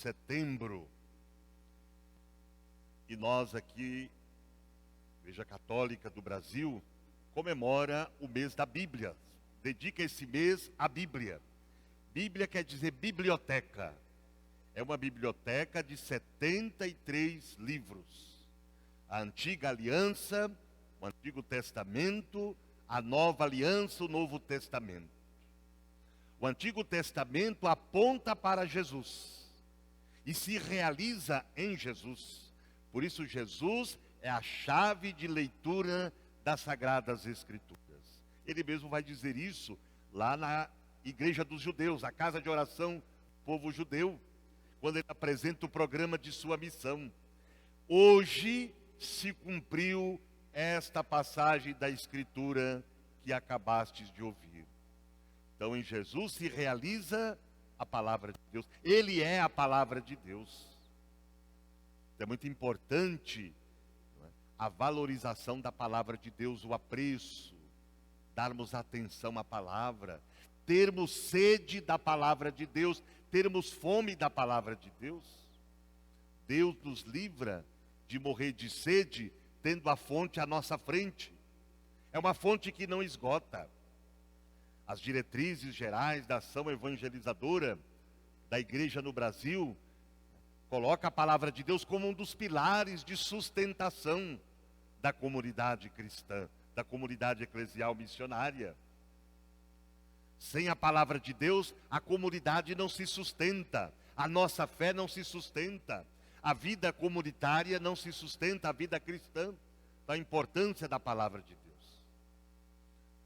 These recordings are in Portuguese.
setembro. E nós aqui, Igreja Católica do Brasil, comemora o mês da Bíblia. Dedica esse mês à Bíblia. Bíblia quer dizer biblioteca. É uma biblioteca de 73 livros. A Antiga Aliança, o Antigo Testamento, a Nova Aliança, o Novo Testamento. O Antigo Testamento aponta para Jesus e se realiza em Jesus. Por isso Jesus é a chave de leitura das Sagradas Escrituras. Ele mesmo vai dizer isso lá na Igreja dos Judeus, a casa de oração do povo judeu, quando ele apresenta o programa de sua missão. Hoje se cumpriu esta passagem da Escritura que acabastes de ouvir. Então em Jesus se realiza a palavra de Deus. Ele é a palavra de Deus. É muito importante, não é, a valorização da palavra de Deus, o apreço, darmos atenção à palavra, termos sede da palavra de Deus, termos fome da palavra de Deus. Deus nos livra de morrer de sede, tendo a fonte à nossa frente. É uma fonte que não esgota. As diretrizes gerais da ação evangelizadora da igreja no Brasil coloca a palavra de Deus como um dos pilares de sustentação da comunidade cristã, da comunidade eclesial missionária. Sem a palavra de Deus, a comunidade não se sustenta, a nossa fé não se sustenta, a vida comunitária não se sustenta, a vida cristã, da importância da palavra de Deus.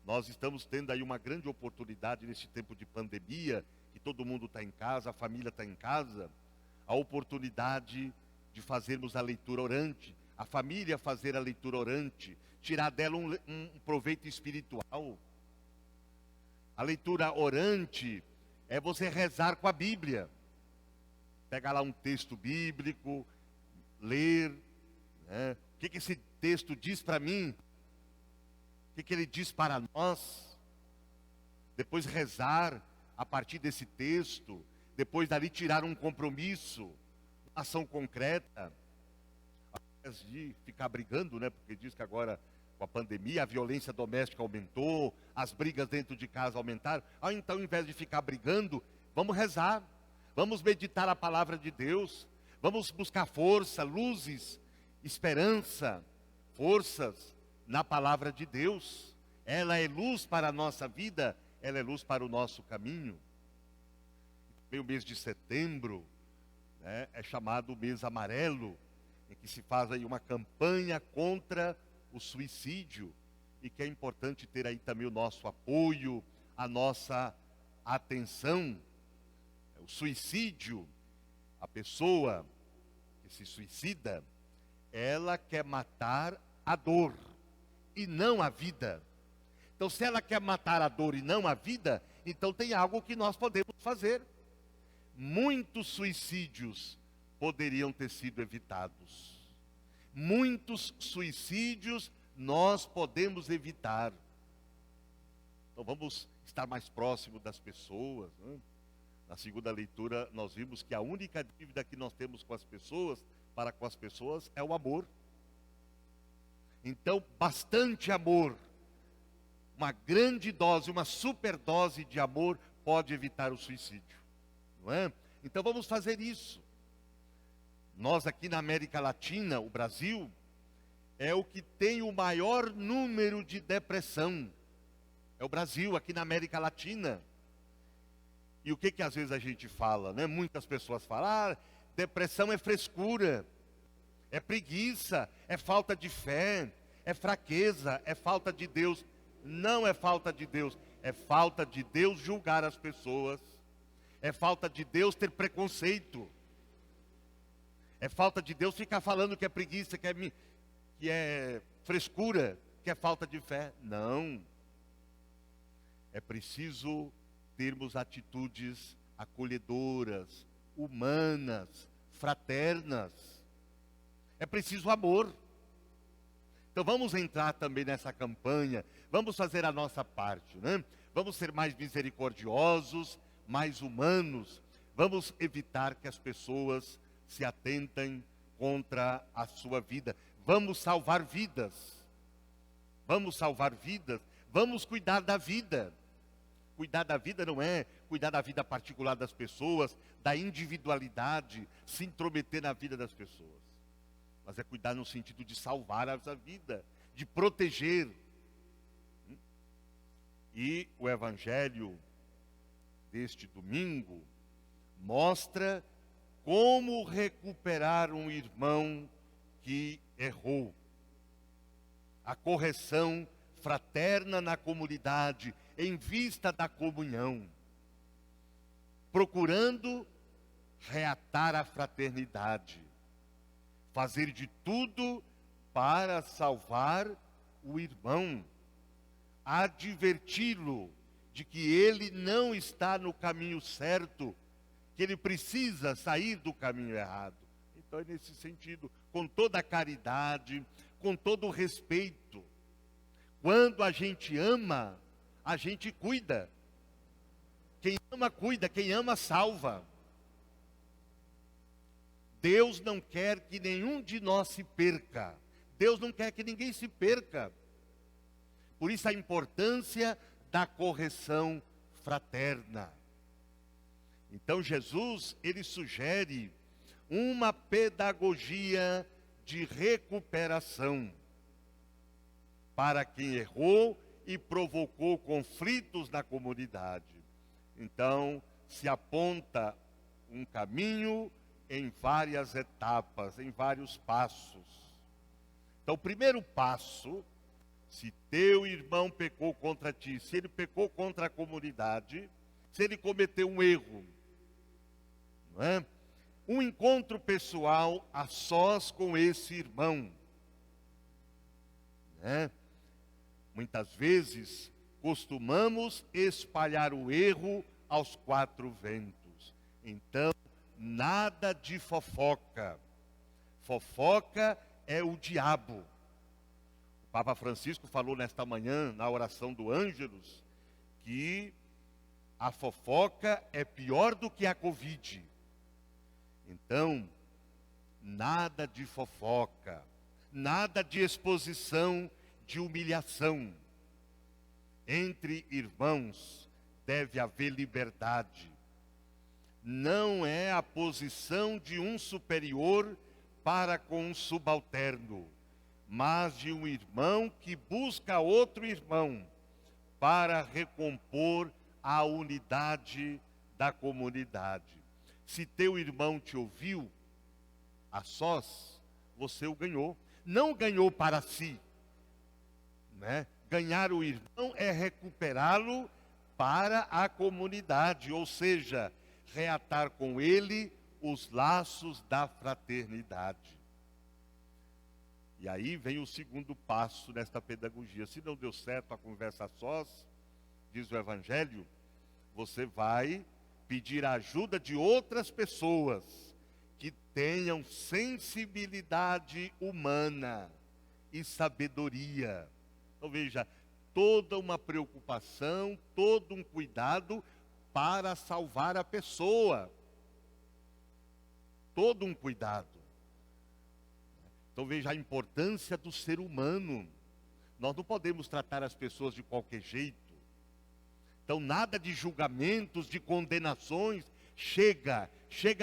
Nós estamos tendo aí uma grande oportunidade nesse tempo de pandemia, que todo mundo está em casa, a família está em casa, a oportunidade de fazermos a leitura orante, a família fazer a leitura orante, tirar dela um proveito espiritual. A leitura orante é você rezar com a Bíblia. Pegar lá um texto bíblico, ler, né? O que esse texto diz para mim? O que ele diz para nós? Depois rezar a partir desse texto. Depois dali tirar um compromisso, uma ação concreta, ao invés de ficar brigando, né? Porque diz que agora, com a pandemia, a violência doméstica aumentou, as brigas dentro de casa aumentaram. Então, ao invés de ficar brigando, vamos rezar, vamos meditar a palavra de Deus, vamos buscar força, luzes, esperança, forças na palavra de Deus. Ela é luz para a nossa vida, ela é luz para o nosso caminho. O mês de setembro, né, é chamado o mês amarelo, em que se faz aí uma campanha contra o suicídio, e que é importante ter aí também o nosso apoio, a nossa atenção. O suicídio, a pessoa que se suicida, ela quer matar a dor e não a vida. Então, se ela quer matar a dor e não a vida, então tem algo que nós podemos fazer. Muitos suicídios poderiam ter sido evitados. Muitos suicídios nós podemos evitar. Então vamos estar mais próximo das pessoas, né? Na segunda leitura nós vimos que a única dívida que nós temos com as pessoas, para com as pessoas, é o amor. Então, bastante amor, uma grande dose, uma superdose de amor pode evitar o suicídio. Não é? Então vamos fazer isso. Nós aqui na América Latina, o Brasil, é o que tem o maior número de depressão. É o Brasil, aqui na América Latina. E o que às vezes a gente fala, né? Muitas pessoas falam, depressão é frescura, é preguiça, é falta de fé, é fraqueza, é falta de Deus. Não é falta de Deus, é falta de Deus julgar as pessoas. É falta de Deus ter preconceito. É falta de Deus ficar falando que é preguiça, que é frescura, que é falta de fé. Não. É preciso termos atitudes acolhedoras, humanas, fraternas. É preciso amor. Então vamos entrar também nessa campanha. Vamos fazer a nossa parte, né? Vamos ser mais misericordiosos, mais humanos. Vamos evitar que as pessoas se atentem contra a sua vida. Vamos salvar vidas. Vamos salvar vidas. Vamos cuidar da vida. Cuidar da vida não é cuidar da vida particular das pessoas, da individualidade, se intrometer na vida das pessoas. Mas é cuidar no sentido de salvar a vida, de proteger. E o evangelho deste domingo mostra como recuperar um irmão que errou. A correção fraterna na comunidade, em vista da comunhão, procurando reatar a fraternidade, fazer de tudo para salvar o irmão, adverti-lo de que ele não está no caminho certo, que ele precisa sair do caminho errado. Então é nesse sentido, com toda a caridade, com todo o respeito. Quando a gente ama, a gente cuida. Quem ama, cuida. Quem ama, salva. Deus não quer que nenhum de nós se perca. Deus não quer que ninguém se perca. Por isso a importância da correção fraterna. Então Jesus, ele sugere uma pedagogia de recuperação para quem errou e provocou conflitos na comunidade. Então, se aponta um caminho em várias etapas, em vários passos. Então, o primeiro passo, se teu irmão pecou contra ti, se ele pecou contra a comunidade, se ele cometeu um erro, não é? Um encontro pessoal a sós com esse irmão, né? Muitas vezes costumamos espalhar o erro aos quatro ventos. Então, nada de fofoca. Fofoca é o diabo. O Papa Francisco falou nesta manhã, na oração do Ângelus, que a fofoca é pior do que a Covid. Então, nada de fofoca, nada de exposição, de humilhação. Entre irmãos deve haver liberdade. Não é a posição de um superior para com um subalterno, mas de um irmão que busca outro irmão para recompor a unidade da comunidade. Se teu irmão te ouviu, a sós, você o ganhou. Não ganhou para si, né? Ganhar o irmão é recuperá-lo para a comunidade, ou seja, reatar com ele os laços da fraternidade. E aí vem o segundo passo nesta pedagogia. Se não deu certo a conversa a sós, diz o Evangelho, você vai pedir a ajuda de outras pessoas que tenham sensibilidade humana e sabedoria. Então veja, toda uma preocupação, todo um cuidado para salvar a pessoa. Todo um cuidado. Então veja a importância do ser humano. Nós não podemos tratar as pessoas de qualquer jeito. Então nada de julgamentos, de condenações. Chega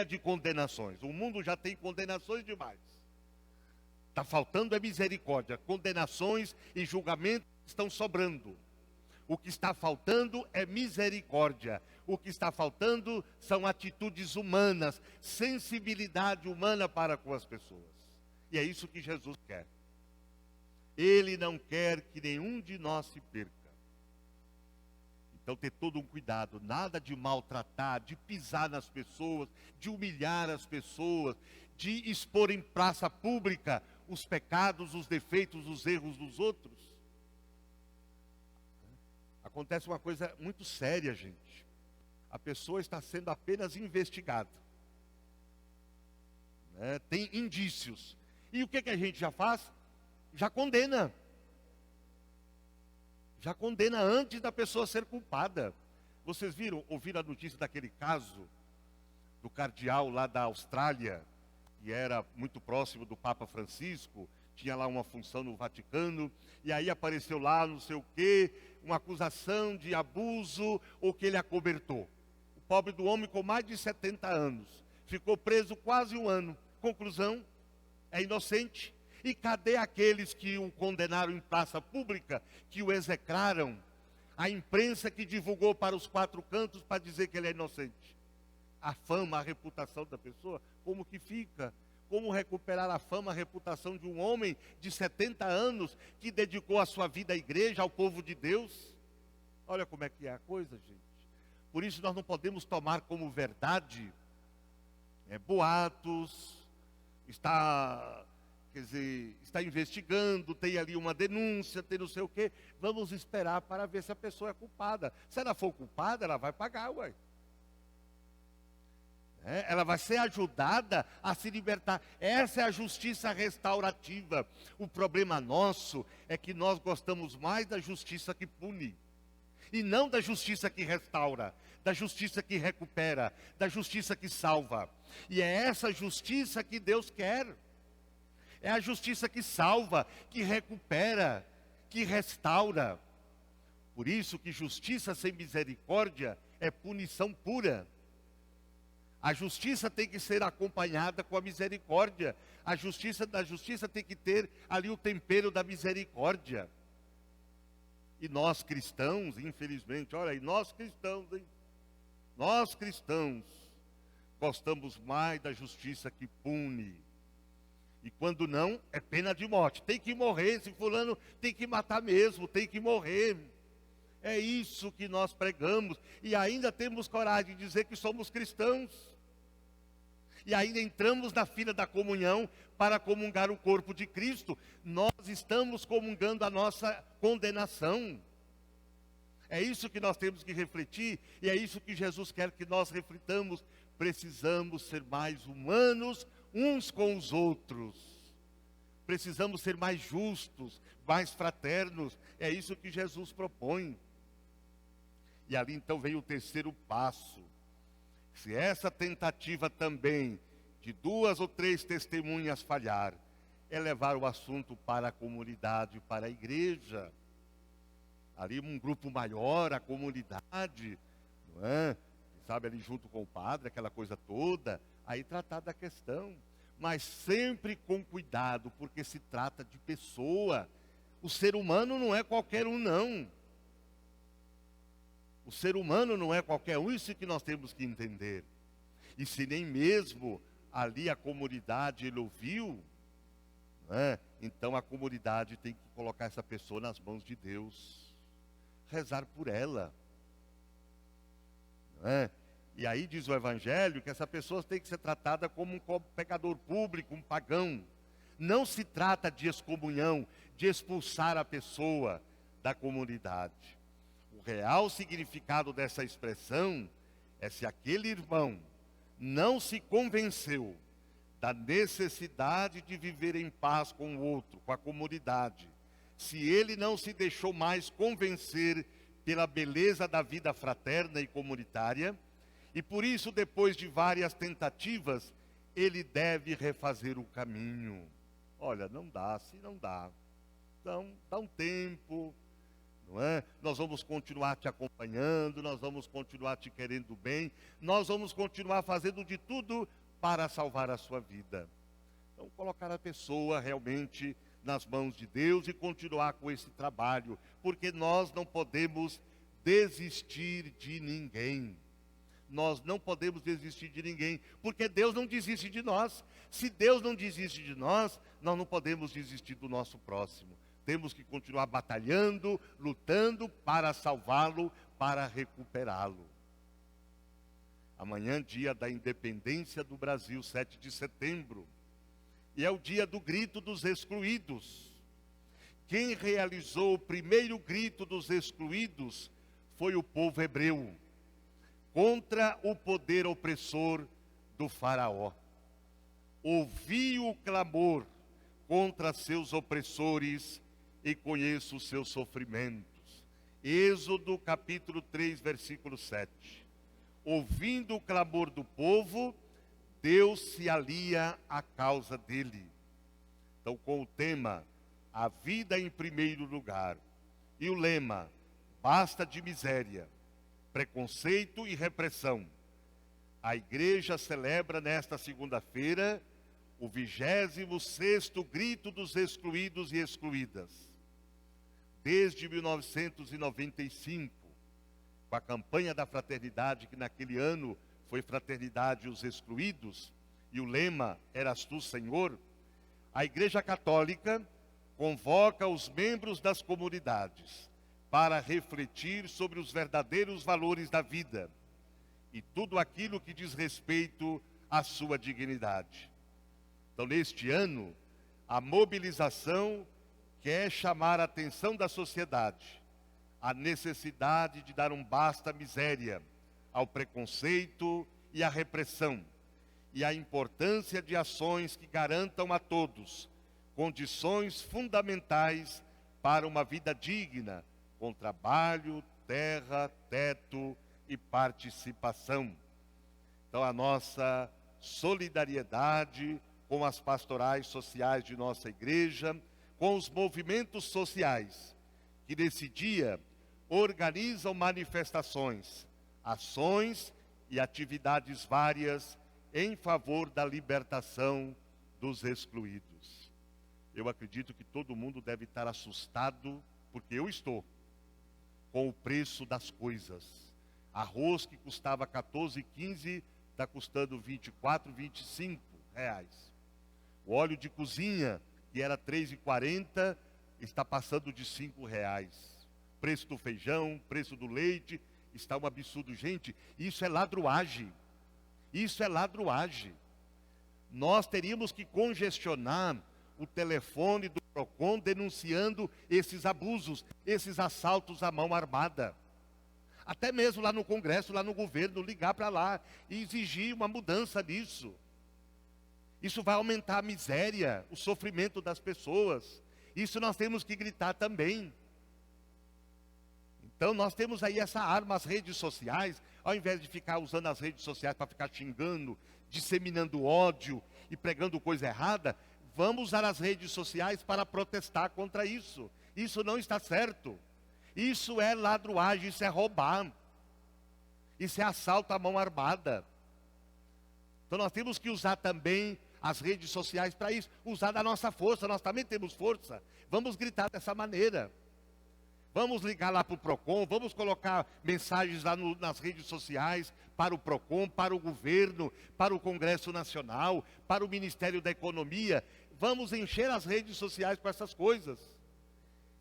de condenações. O mundo já tem condenações demais. Está faltando é misericórdia. Condenações e julgamentos estão sobrando. O que está faltando é misericórdia. O que está faltando são atitudes humanas, sensibilidade humana para com as pessoas. E é isso que Jesus quer. Ele não quer que nenhum de nós se perca. Então ter todo um cuidado, nada de maltratar, de pisar nas pessoas, de humilhar as pessoas, de expor em praça pública os pecados, os defeitos, os erros dos outros. Acontece uma coisa muito séria, gente. A pessoa está sendo apenas investigada, né? Tem indícios. E o que a gente já faz? Já condena. Já condena antes da pessoa ser culpada. Vocês ouviram a notícia daquele caso do cardeal lá da Austrália, que era muito próximo do Papa Francisco, tinha lá uma função no Vaticano, e aí apareceu lá não sei o quê, uma acusação de abuso, ou que ele acobertou. O pobre do homem com mais de 70 anos, ficou preso quase um ano. Conclusão, é inocente. E cadê aqueles que o condenaram em praça pública, que o execraram? A imprensa que divulgou para os quatro cantos para dizer que ele é inocente. A fama, a reputação da pessoa, como que fica? Como recuperar a fama, a reputação de um homem de 70 anos que dedicou a sua vida à igreja, ao povo de Deus? Olha como é que é a coisa, gente. Por isso nós não podemos tomar como verdade boatos, está investigando, tem ali uma denúncia, tem não sei o quê. Vamos esperar para ver se a pessoa é culpada. Se ela for culpada, ela vai pagar, ué. Ela vai ser ajudada a se libertar. Essa é a justiça restaurativa. O problema nosso é que nós gostamos mais da justiça que pune, e não da justiça que restaura, da justiça que recupera, da justiça que salva. E é essa justiça que Deus quer. É a justiça que salva, que recupera, que restaura. Por isso que justiça sem misericórdia é punição pura. A justiça tem que ser acompanhada com a misericórdia. A justiça tem que ter ali o tempero da misericórdia. E nós cristãos, infelizmente, olha aí, nós cristãos, hein? Nós cristãos gostamos mais da justiça que pune. E quando não, é pena de morte. Tem que morrer, esse fulano tem que matar mesmo, tem que morrer. É isso que nós pregamos. E ainda temos coragem de dizer que somos cristãos. E ainda entramos na fila da comunhão para comungar o corpo de Cristo. Nós estamos comungando a nossa condenação. É isso que nós temos que refletir, e é isso que Jesus quer que nós reflitamos. Precisamos ser mais humanos uns com os outros. Precisamos ser mais justos, mais fraternos. É isso que Jesus propõe. E ali então vem o terceiro passo. Se essa tentativa também de 2 ou 3 testemunhas falhar, é levar o assunto para a comunidade, para a igreja. Ali um grupo maior, a comunidade, não é? Sabe, ali junto com o padre, aquela coisa toda, aí tratar da questão. Mas sempre com cuidado, porque se trata de pessoa. O ser humano não é qualquer um, não. O ser humano não é qualquer um, isso que nós temos que entender. E se nem mesmo ali a comunidade ele ouviu, não é? Então a comunidade tem que colocar essa pessoa nas mãos de Deus, rezar por ela, não é? E aí diz o Evangelho que essa pessoa tem que ser tratada como um pecador público, um pagão. Não se trata de excomunhão, de expulsar a pessoa da comunidade. O real significado dessa expressão é se aquele irmão não se convenceu da necessidade de viver em paz com o outro, com a comunidade, se ele não se deixou mais convencer pela beleza da vida fraterna e comunitária, e por isso, depois de várias tentativas, ele deve refazer o caminho. Olha, não dá, se não dá. Então, dá um tempo, não é? Nós vamos continuar te acompanhando, nós vamos continuar te querendo bem, nós vamos continuar fazendo de tudo para salvar a sua vida. Então, colocar a pessoa realmente nas mãos de Deus e continuar com esse trabalho, porque nós não podemos desistir de ninguém. Nós não podemos desistir de ninguém, porque Deus não desiste de nós. Se Deus não desiste de nós, nós não podemos desistir do nosso próximo. Temos que continuar batalhando, lutando para salvá-lo, para recuperá-lo. Amanhã, dia da independência do Brasil, 7 de setembro. E é o dia do grito dos excluídos. Quem realizou o primeiro grito dos excluídos foi o povo hebreu, contra o poder opressor do faraó. Ouvi o clamor contra seus opressores e conheço os seus sofrimentos. Êxodo capítulo 3, versículo 7. ouvindo o clamor do povo, Deus se alia à causa dele. Então, com o tema, a vida em primeiro lugar, e o lema, basta de miséria, preconceito e repressão, a igreja celebra nesta segunda-feira o 26º grito dos excluídos e excluídas. Desde 1995, com a campanha da fraternidade, que naquele ano foi Fraternidade os Excluídos, e o lema Eras Tu, Senhor, a Igreja Católica convoca os membros das comunidades para refletir sobre os verdadeiros valores da vida e tudo aquilo que diz respeito à sua dignidade. Então, neste ano, a mobilização quer chamar a atenção da sociedade à necessidade de dar um basta à miséria, ao preconceito e à repressão, e à importância de ações que garantam a todos condições fundamentais para uma vida digna, com trabalho, terra, teto e participação. Então, a nossa solidariedade com as pastorais sociais de nossa igreja, com os movimentos sociais, que nesse dia organizam manifestações, ações e atividades várias em favor da libertação dos excluídos. Eu acredito que todo mundo deve estar assustado, porque eu estou, com o preço das coisas. Arroz que custava 14,15 está custando 24, 25 reais. O óleo de cozinha, que era 3,40, está passando de 5 reais. Preço do feijão, preço do leite, está um absurdo. Gente, isso é ladruagem. Isso é ladruagem. Nós teríamos que congestionar o telefone do PROCON denunciando esses abusos, esses assaltos à mão armada. Até mesmo lá no Congresso, lá no governo, ligar para lá e exigir uma mudança nisso. Isso vai aumentar a miséria, o sofrimento das pessoas. Isso nós temos que gritar também. Então nós temos aí essa arma, as redes sociais, ao invés de ficar usando as redes sociais para ficar xingando, disseminando ódio e pregando coisa errada, vamos usar as redes sociais para protestar contra isso. Isso não está certo. Isso é ladruagem, isso é roubar. Isso é assalto à mão armada. Então nós temos que usar também as redes sociais para isso, usar da nossa força, nós também temos força. Vamos gritar dessa maneira. Vamos ligar lá para o PROCON, vamos colocar mensagens lá nas redes sociais para o PROCON, para o governo, para o Congresso Nacional, para o Ministério da Economia. Vamos encher as redes sociais com essas coisas.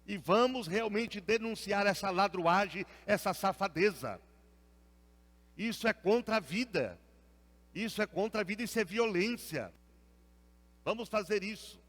E vamos realmente denunciar essa ladruagem, essa safadeza. Isso é contra a vida. Isso é contra a vida, isso é violência. Vamos fazer isso.